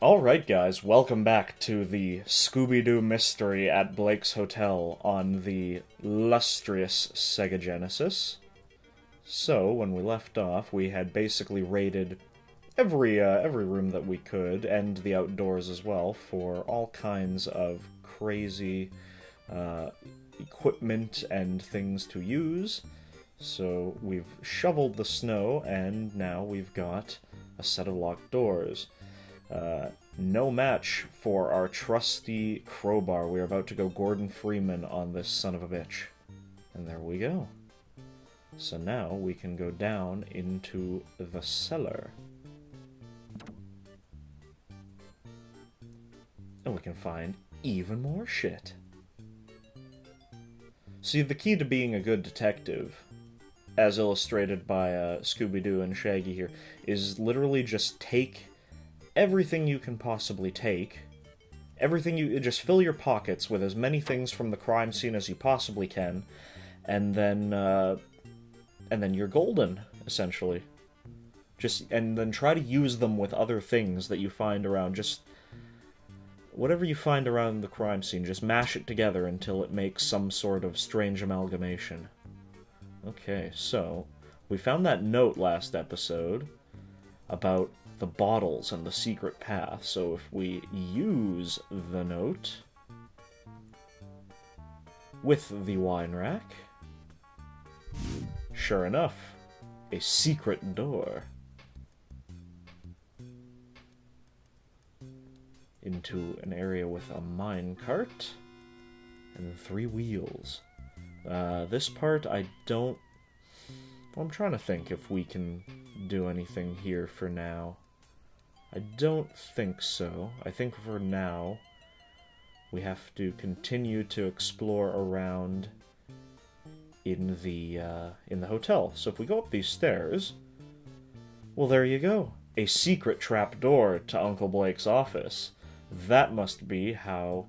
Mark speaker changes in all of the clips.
Speaker 1: Alright, guys, welcome back to the Scooby-Doo mystery at Blake's Hotel on the lustrous Sega Genesis. So, when we left off, we had basically raided every room that we could, and the outdoors as well, for all kinds of crazy equipment and things to use. So, we've shoveled the snow, and now we've got a set of locked doors. No match for our trusty crowbar. We're about to go Gordon Freeman on this son of a bitch. And there we go. So now we can go down into the cellar. And we can find even more shit. See, the key to being a good detective, as illustrated by Scooby-Doo and Shaggy here, is literally just take everything you can possibly take. Just fill your pockets with as many things from the crime scene as you possibly can, and then you're golden, essentially. And then try to use them with other things that you find around. Just whatever you find around the crime scene, just mash it together until it makes some sort of strange amalgamation. Okay, so we found that note last episode about the bottles and the secret path, so if we use the note with the wine rack, sure enough, a secret door into an area with a mine cart and 3 wheels. This part I don't... I'm trying to think if we can do anything here for now. I don't think so. I think for now we have to continue to explore around in the hotel. So if we go up these stairs, well, there you go. A secret trap door to Uncle Blake's office. That must be how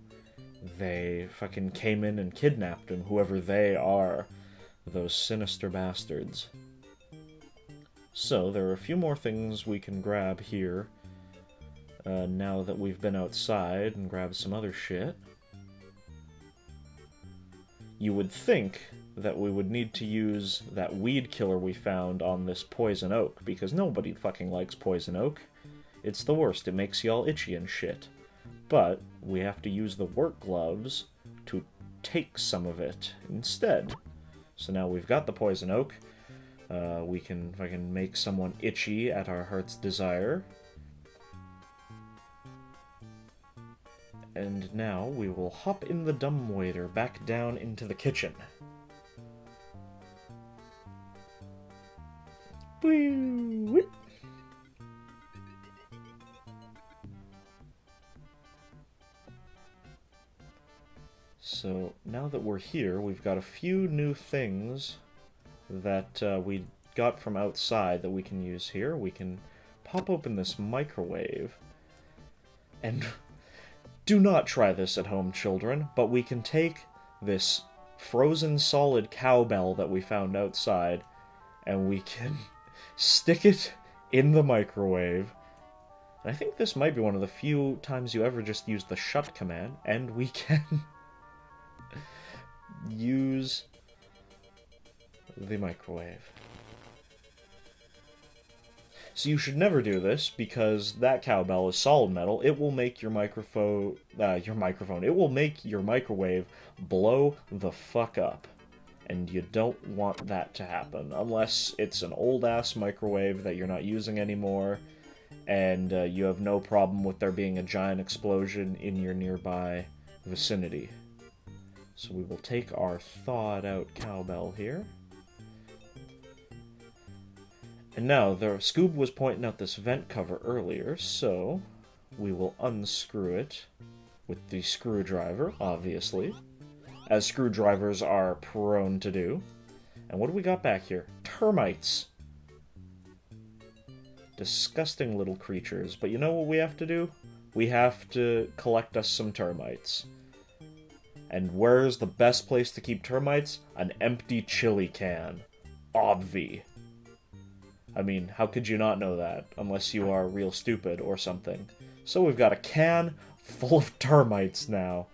Speaker 1: they fucking came in and kidnapped him, whoever they are. Those sinister bastards. So, there are a few more things we can grab here, now that we've been outside and grabbed some other shit. You would think that we would need to use that weed killer we found on this poison oak, because nobody fucking likes poison oak. It's the worst, it makes you all itchy and shit. But we have to use the work gloves to take some of it instead. So now we've got the poison oak. We can fucking make someone itchy at our heart's desire. And now we will hop in the dumbwaiter back down into the kitchen. Whee! So, now that we're here, we've got a few new things that we got from outside that we can use here. We can pop open this microwave, and do not try this at home, children, but we can take this frozen solid cowbell that we found outside, and we can stick it in the microwave. And I think this might be one of the few times you ever just use the shut command, and we can use the microwave. So you should never do this, because that cowbell is solid metal. It will make your it will make your microwave blow the fuck up. And you don't want that to happen, unless it's an old-ass microwave that you're not using anymore, and you have no problem with there being a giant explosion in your nearby vicinity. So we will take our thawed-out cowbell here. And now, Scoob was pointing out this vent cover earlier, so we will unscrew it with the screwdriver, obviously, as screwdrivers are prone to do. And what do we got back here? Termites! Disgusting little creatures, but you know what we have to do? We have to collect us some termites. And where's the best place to keep termites? An empty chili can. Obvi. I mean, how could you not know that? Unless you are real stupid or something. So we've got a can full of termites now.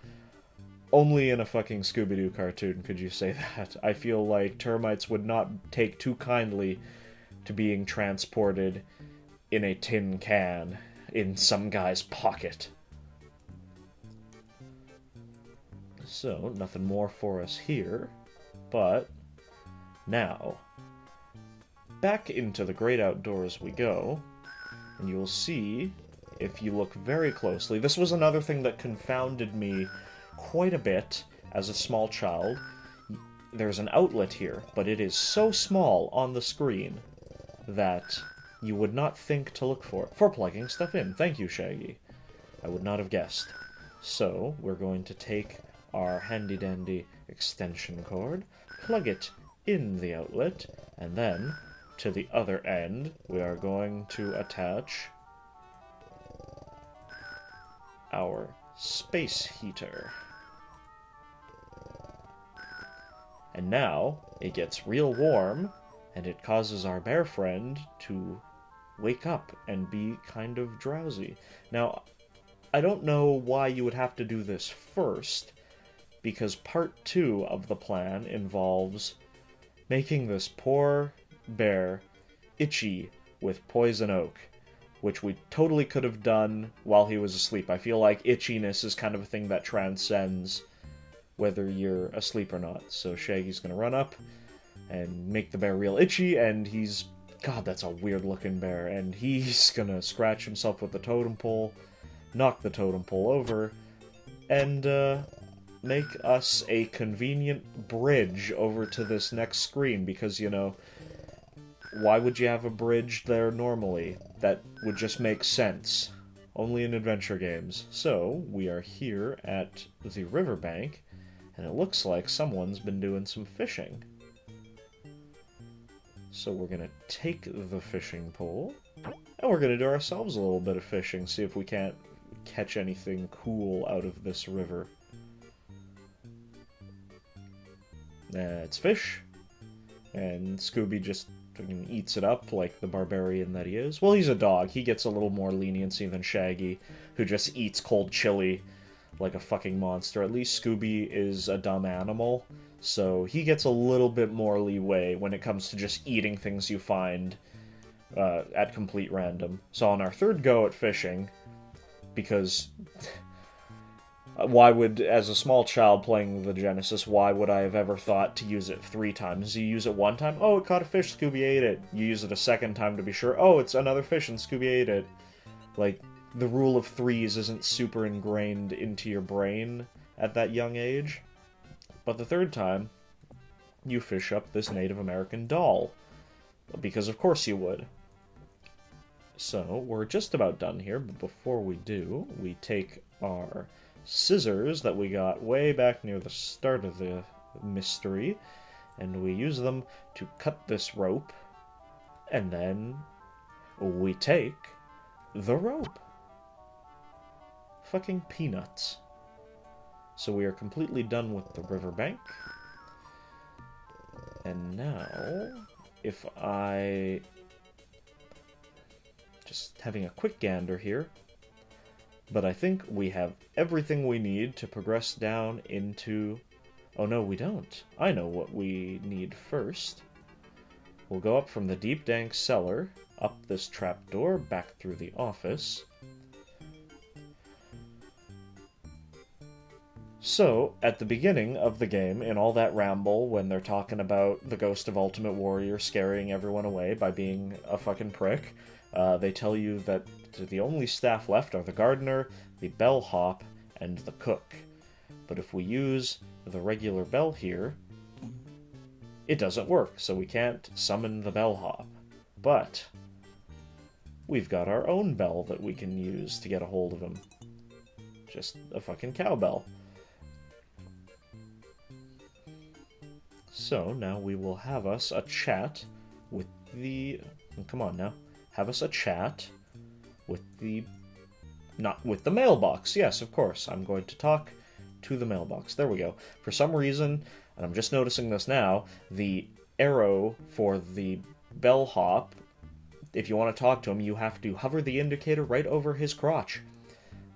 Speaker 1: Only in a fucking Scooby-Doo cartoon could you say that. I feel like termites would not take too kindly to being transported in a tin can in some guy's pocket. So, nothing more for us here, but now, back into the great outdoors we go, and you'll see, if you look very closely, this was another thing that confounded me quite a bit as a small child. There's an outlet here, but it is so small on the screen that you would not think to look for it. For plugging stuff in. Thank you, Shaggy. I would not have guessed. So, we're going to take our handy-dandy extension cord, plug it in the outlet, and then, to the other end, we are going to attach our space heater. And now, it gets real warm, and it causes our bear friend to wake up and be kind of drowsy. Now, I don't know why you would have to do this first, because part 2 of the plan involves making this poor bear itchy with poison oak, which we totally could have done while he was asleep. I feel like itchiness is kind of a thing that transcends whether you're asleep or not. So Shaggy's gonna run up and make the bear real itchy, and he's... God, that's a weird-looking bear. And he's gonna scratch himself with the totem pole, knock the totem pole over, and make us a convenient bridge over to this next screen, because, you know, why would you have a bridge there normally? That would just make sense. Only in adventure games. So, we are here at the riverbank, and it looks like someone's been doing some fishing. So we're gonna take the fishing pole, and we're gonna do ourselves a little bit of fishing, see if we can't catch anything cool out of this river. It's fish, and Scooby just fucking eats it up like the barbarian that he is. Well, he's a dog. He gets a little more leniency than Shaggy, who just eats cold chili like a fucking monster. At least Scooby is a dumb animal, so he gets a little bit more leeway when it comes to just eating things you find at complete random. So on our third go at fishing, because... why would, as a small child playing the Genesis, why would I have ever thought to use it 3 times? You use it 1 time, oh, it caught a fish, Scooby ate it. You use it a 2nd time to be sure, oh, it's another fish and Scooby ate it. Like, the rule of 3s isn't super ingrained into your brain at that young age. But the 3rd time, you fish up this Native American doll. Because of course you would. So, we're just about done here, but before we do, we take our scissors that we got way back near the start of the mystery, and we use them to cut this rope, and then we take the rope. Fucking peanuts. So we are completely done with the riverbank. And now, if I... just having a quick gander here, but I think we have everything we need to progress down into... Oh no, we don't. I know what we need first. We'll go up from the deep dank cellar, up this trapdoor, back through the office. So, at the beginning of the game, in all that ramble, when they're talking about the Ghost of Ultimate Warrior scaring everyone away by being a fucking prick, they tell you that the only staff left are the gardener, the bellhop, and the cook. But if we use the regular bell here, it doesn't work, so we can't summon the bellhop. But we've got our own bell that we can use to get a hold of him. Just a fucking cowbell. So now we will have us a chat with the... Come on now. Have us a chat with the... Not with the mailbox. Yes, of course. I'm going to talk to the mailbox. There we go. For some reason, and I'm just noticing this now, the arrow for the bellhop, if you want to talk to him, you have to hover the indicator right over his crotch.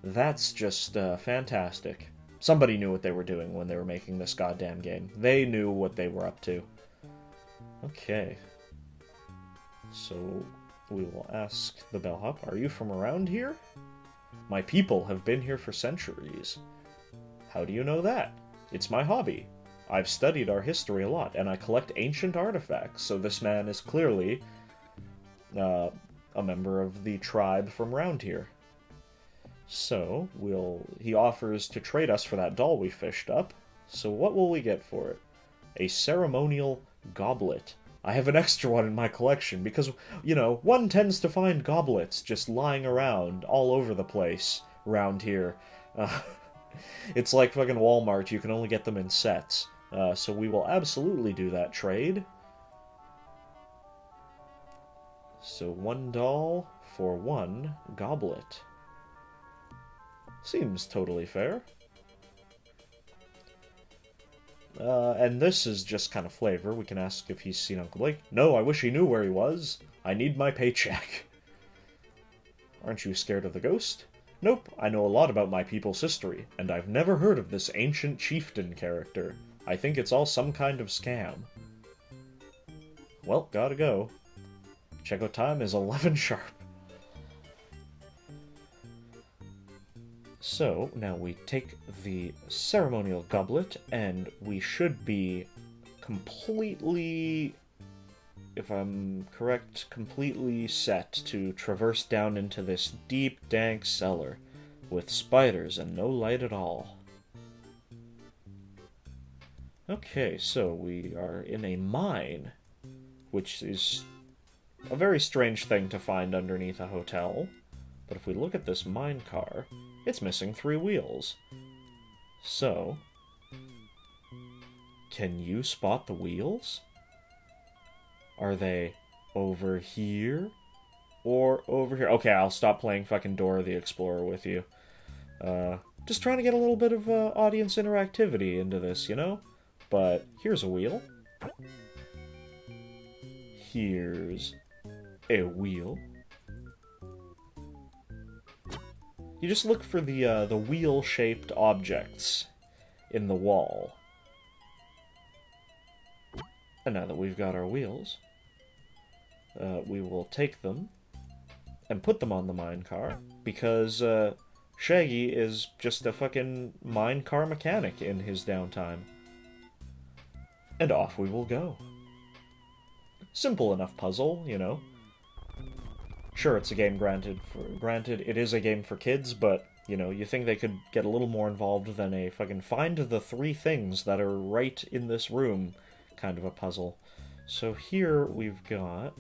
Speaker 1: That's just fantastic. Somebody knew what they were doing when they were making this goddamn game. They knew what they were up to. Okay. So, we will ask the Bellhop, are you from around here? My people have been here for centuries. How do you know that? It's my hobby. I've studied our history a lot, and I collect ancient artifacts, so this man is clearly a member of the tribe from round here. So, he offers to trade us for that doll we fished up. So what will we get for it? A ceremonial goblet. I have an extra one in my collection because, you know, one tends to find goblets just lying around all over the place around here. It's like fucking Walmart, you can only get them in sets. So we will absolutely do that trade. So 1 doll for 1 goblet. Seems totally fair. And this is just kind of flavor. We can ask if he's seen Uncle Blake. No, I wish he knew where he was. I need my paycheck. Aren't you scared of the ghost? Nope, I know a lot about my people's history, and I've never heard of this ancient chieftain character. I think it's all some kind of scam. Well, gotta go. Checkout time is 11 sharp. So, now we take the ceremonial goblet, and we should be completely, if I'm correct, completely set to traverse down into this deep, dank cellar, with spiders and no light at all. Okay, so we are in a mine, which is a very strange thing to find underneath a hotel. But if we look at this mine car, it's missing 3 wheels. So, can you spot the wheels? Are they over here? Or over here? Okay, I'll stop playing fucking Dora the Explorer with you. Just trying to get a little bit of audience interactivity into this, you know? But here's a wheel. Here's a wheel. You just look for the wheel-shaped objects in the wall. And now that we've got our wheels, we will take them and put them on the mine car, because Shaggy is just a fucking mine car mechanic in his downtime. And off we will go. Simple enough puzzle, you know. Sure, it's a game granted, it is a game for kids, but, you know, you think they could get a little more involved than a fucking find the 3 things that are right in this room kind of a puzzle. So here we've got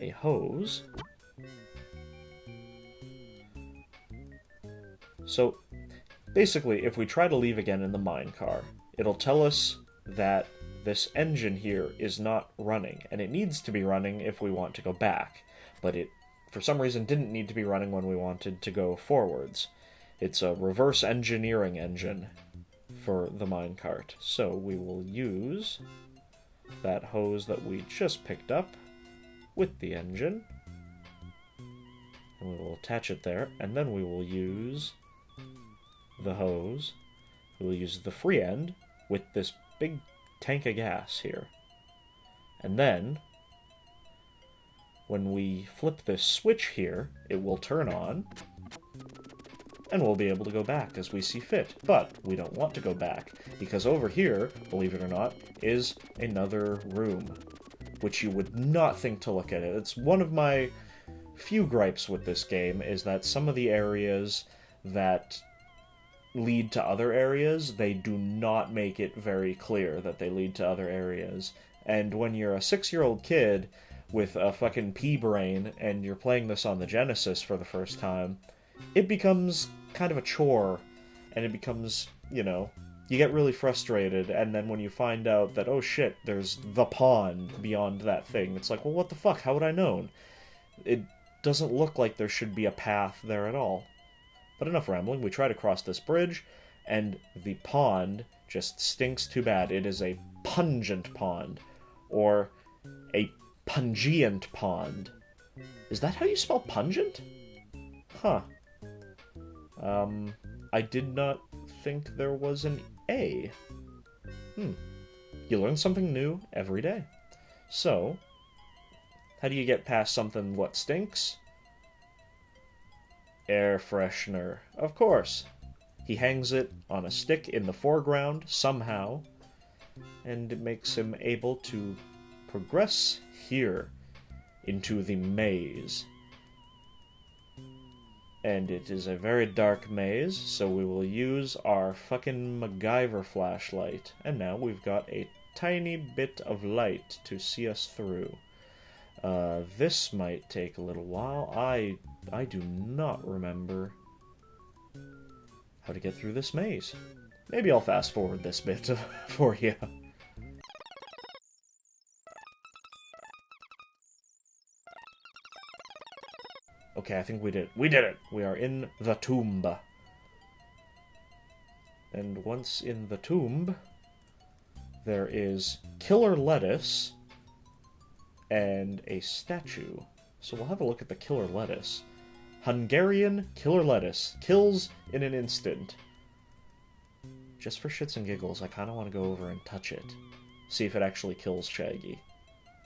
Speaker 1: a hose. So, basically, if we try to leave again in the mine car, it'll tell us that this engine here is not running, and it needs to be running if we want to go back, but it, for some reason, didn't need to be running when we wanted to go forwards. It's a reverse engineering engine for the minecart. So we will use that hose that we just picked up with the engine, and we will attach it there, and then we will use the hose. We will use the free end with this big tank of gas here. And then, when we flip this switch here, it will turn on, and we'll be able to go back as we see fit. But we don't want to go back, because over here, believe it or not, is another room, which you would not think to look at it. It's one of my few gripes with this game, is that some of the areas that lead to other areas, they do not make it very clear that they lead to other areas. And when you're a 6-year-old kid with a fucking pea brain and you're playing this on the Genesis for the first time, it becomes kind of a chore, and it becomes, you know, you get really frustrated, and then when you find out that, oh shit, there's the pond beyond that thing, it's like, well, what the fuck, how would I known? It doesn't look like there should be a path there at all. But enough rambling, we try to cross this bridge, and the pond just stinks too bad. It is a pungent pond, or a pungent pond. Is that how you spell pungent? Huh. I did not think there was an A. You learn something new every day. So, how do you get past something what stinks? Air freshener. Of course. He hangs it on a stick in the foreground, somehow, and it makes him able to progress here into the maze. And it is a very dark maze, so we will use our fucking MacGyver flashlight. And now we've got a tiny bit of light to see us through. This might take a little while. I do not remember how to get through this maze. Maybe I'll fast forward this bit for you. Okay, I think we did it. We did it! We are in the tomb. And once in the tomb, there is killer lettuce and a statue. So we'll have a look at the killer lettuce. Hungarian killer lettuce. Kills in an instant. Just for shits and giggles, I kind of want to go over and touch it. See if it actually kills Shaggy.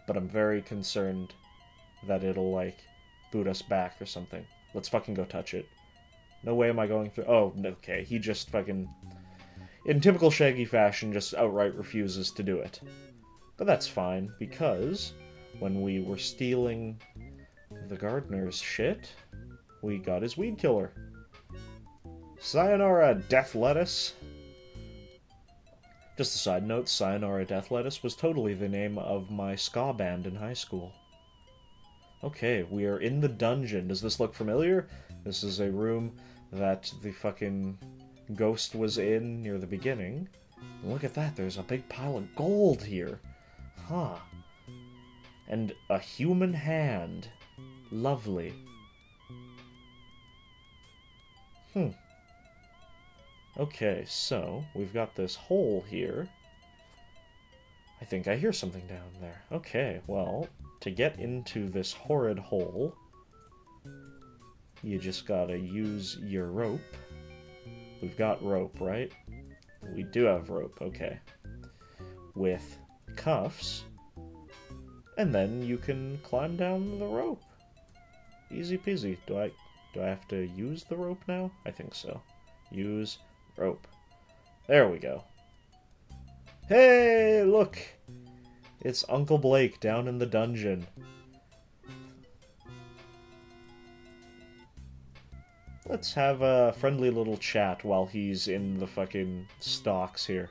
Speaker 1: But I'm very concerned that it'll, like, boot us back or something. Let's fucking go touch it. No way am I going through... Oh, okay. He just fucking... in typical Shaggy fashion, just outright refuses to do it. But that's fine, because when we were stealing the gardener's shit, we got his weed killer. Sayonara, Death Lettuce. Just a side note, Sayonara Death Lettuce was totally the name of my ska band in high school. Okay, we are in the dungeon. Does this look familiar? This is a room that the fucking ghost was in near the beginning. Look at that, there's a big pile of gold here. Huh. And a human hand. Lovely. Okay, so we've got this hole here. I think I hear something down there. Okay, well, to get into this horrid hole, you just gotta use your rope. We've got rope, right? We do have rope, okay. With cuffs, and then you can climb down the rope. Easy peasy. Do I have to use the rope now? I think so. Use rope. There we go. Hey, look! It's Uncle Blake down in the dungeon. Let's have a friendly little chat while he's in the fucking stocks here.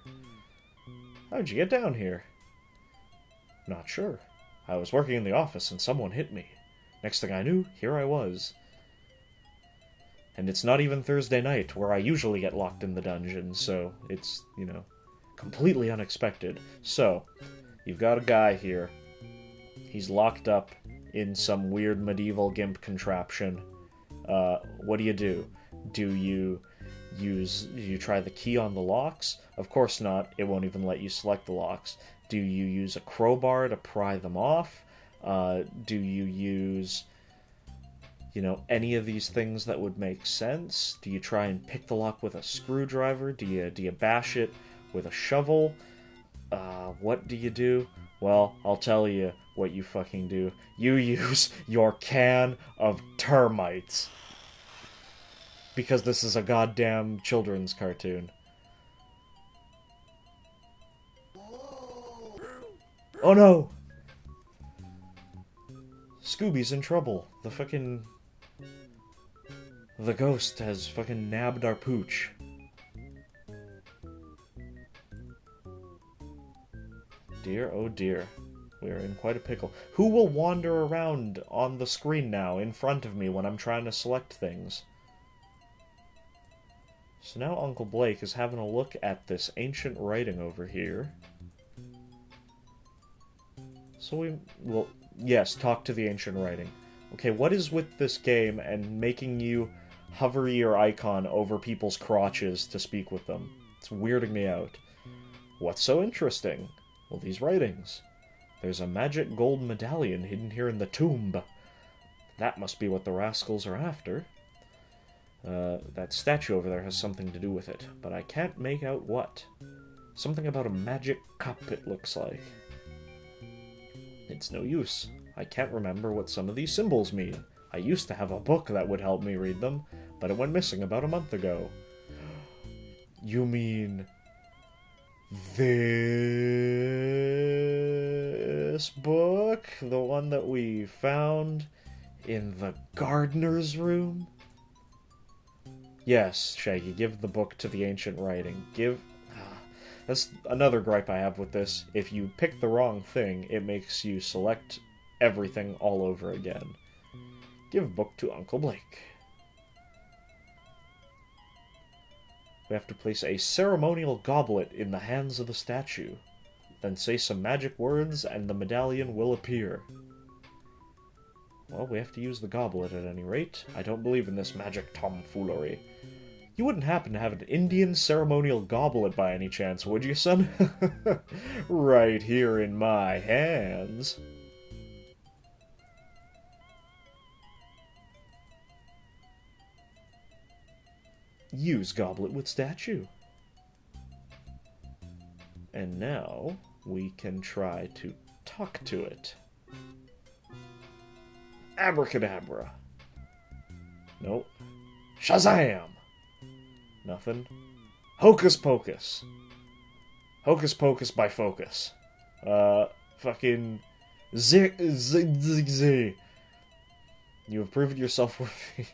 Speaker 1: How'd you get down here? Not sure. I was working in the office and someone hit me. Next thing I knew, here I was. And it's not even Thursday night, where I usually get locked in the dungeon, so it's, you know, completely unexpected. So, you've got a guy here. He's locked up in some weird medieval gimp contraption. What do? Do you try the key on the locks? Of course not. It won't even let you select the locks. Do you use a crowbar to pry them off? Do you use, you know, any of these things that would make sense? Do you try and pick the lock with a screwdriver? Do you bash it with a shovel? What do you do? Well, I'll tell you what you fucking do. You use your can of termites. Because this is a goddamn children's cartoon. Oh no! Scooby's in trouble. The ghost has fucking nabbed our pooch. Dear, oh dear. We are in quite a pickle. Who will wander around on the screen now in front of me when I'm trying to select things? So now Uncle Blake is having a look at this ancient writing over here. So we will, yes, talk to the ancient writing. Okay, what is with this game and making you hover your icon over people's crotches to speak with them? It's weirding me out. What's so interesting? Well, these writings. There's a magic gold medallion hidden here in the tomb. That must be what the rascals are after. That statue over there has something to do with it, but I can't make out what. Something about a magic cup, it looks like. It's no use. I can't remember what some of these symbols mean. I used to have a book that would help me read them, but it went missing about a month ago. You mean... this book? The one that we found in the gardener's room? Yes, Shaggy, give the book to the ancient writing. That's another gripe I have with this. If you pick the wrong thing, it makes you select everything all over again. Give book to Uncle Blake. We have to place a ceremonial goblet in the hands of the statue. Then say some magic words and the medallion will appear. Well, we have to use the goblet at any rate. I don't believe in this magic tomfoolery. You wouldn't happen to have an Indian ceremonial goblet by any chance, would you, son? Right here in my hands. Use goblet with statue. And now we can try to talk to it. Abracadabra. Nope. Shazam! Nothing. Hocus Pocus. Hocus Pocus by Focus. Fucking... Zig. You have proven yourself worthy.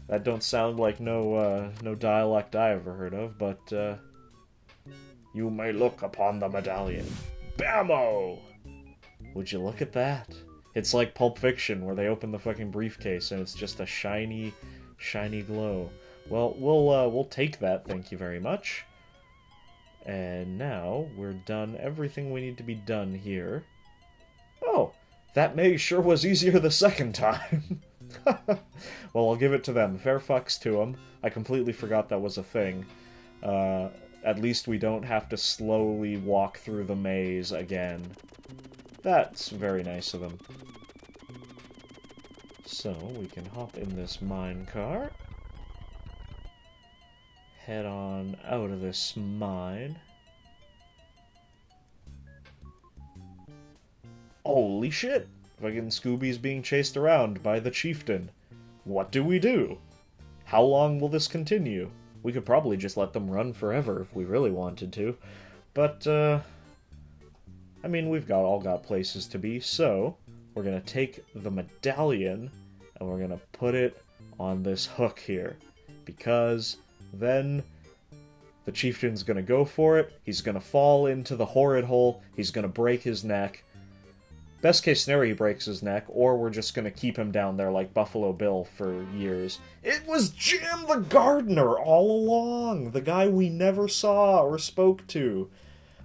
Speaker 1: That don't sound like no dialect I ever heard of, but, you may look upon the medallion. Bammo! Would you look at that? It's like Pulp Fiction, where they open the fucking briefcase and it's just a shiny, shiny glow. Well, we'll take that, thank you very much. And now, we're done everything we need to be done here. Oh, that maze sure was easier the second time. Well, I'll give it to them. Fair fucks to them. I completely forgot that was a thing. At least we don't have to slowly walk through the maze again. That's very nice of them. So, we can hop in this minecart. Head on out of this mine. Holy shit! Fucking Scooby's being chased around by the chieftain. What do we do? How long will this continue? We could probably just let them run forever if we really wanted to. But, I mean, we've all got places to be, so we're gonna take the medallion and we're gonna put it on this hook here. Because then the chieftain's gonna go for it, he's gonna fall into the horrid hole, he's gonna break his neck. Best case scenario, he breaks his neck, or we're just gonna keep him down there like Buffalo Bill for years. It was Jim the Gardener all along! The guy we never saw or spoke to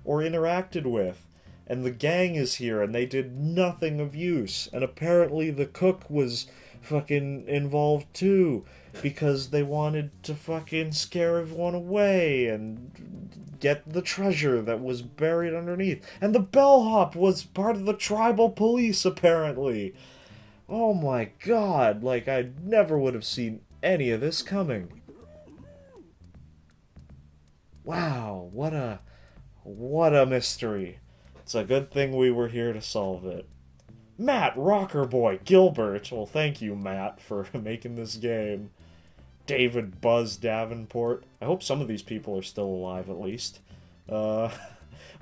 Speaker 1: or interacted with. And the gang is here, and they did nothing of use. And apparently the cook was fucking involved too, because they wanted to fucking scare everyone away and get the treasure that was buried underneath. And the Bellhop was part of the tribal police, apparently. Oh my god, like, I never would have seen any of this coming. Wow, what a mystery. It's a good thing we were here to solve it. Matt, Rocker Boy, Gilbert. Well, thank you, Matt, for making this game. David Buzz Davenport. I hope some of these people are still alive, at least. But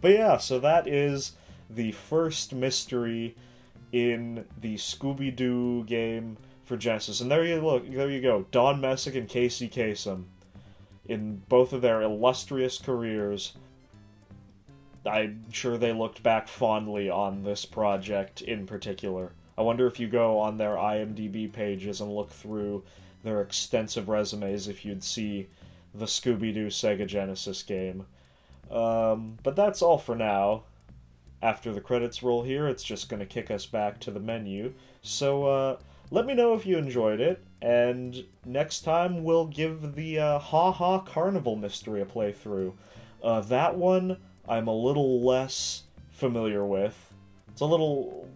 Speaker 1: yeah, so that is the first mystery in the Scooby-Doo game for Genesis. And there you go. Don Messick and Casey Kasem. In both of their illustrious careers, I'm sure they looked back fondly on this project in particular. I wonder if you go on their IMDb pages and look through their extensive resumes if you'd see the Scooby-Doo Sega Genesis game. But that's all for now. After the credits roll here, it's just going to kick us back to the menu. So, let me know if you enjoyed it, and next time we'll give the Ha Ha Carnival Mystery a playthrough. That one I'm a little less familiar with. It's a little...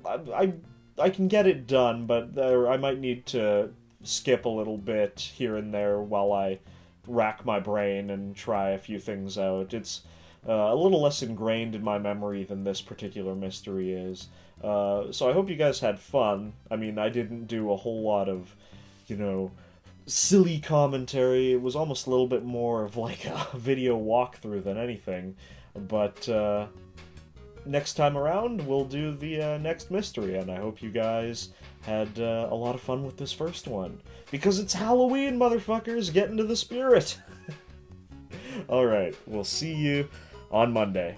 Speaker 1: I can get it done, but I might need to skip a little bit here and there while I rack my brain and try a few things out. It's a little less ingrained in my memory than this particular mystery is. So I hope you guys had fun. I mean, I didn't do a whole lot of, you know, silly commentary. It was almost a little bit more of like a video walkthrough than anything. But next time around, we'll do the next mystery, and I hope you guys had a lot of fun with this first one. Because it's Halloween, motherfuckers! Get into the spirit! Alright, we'll see you on Monday.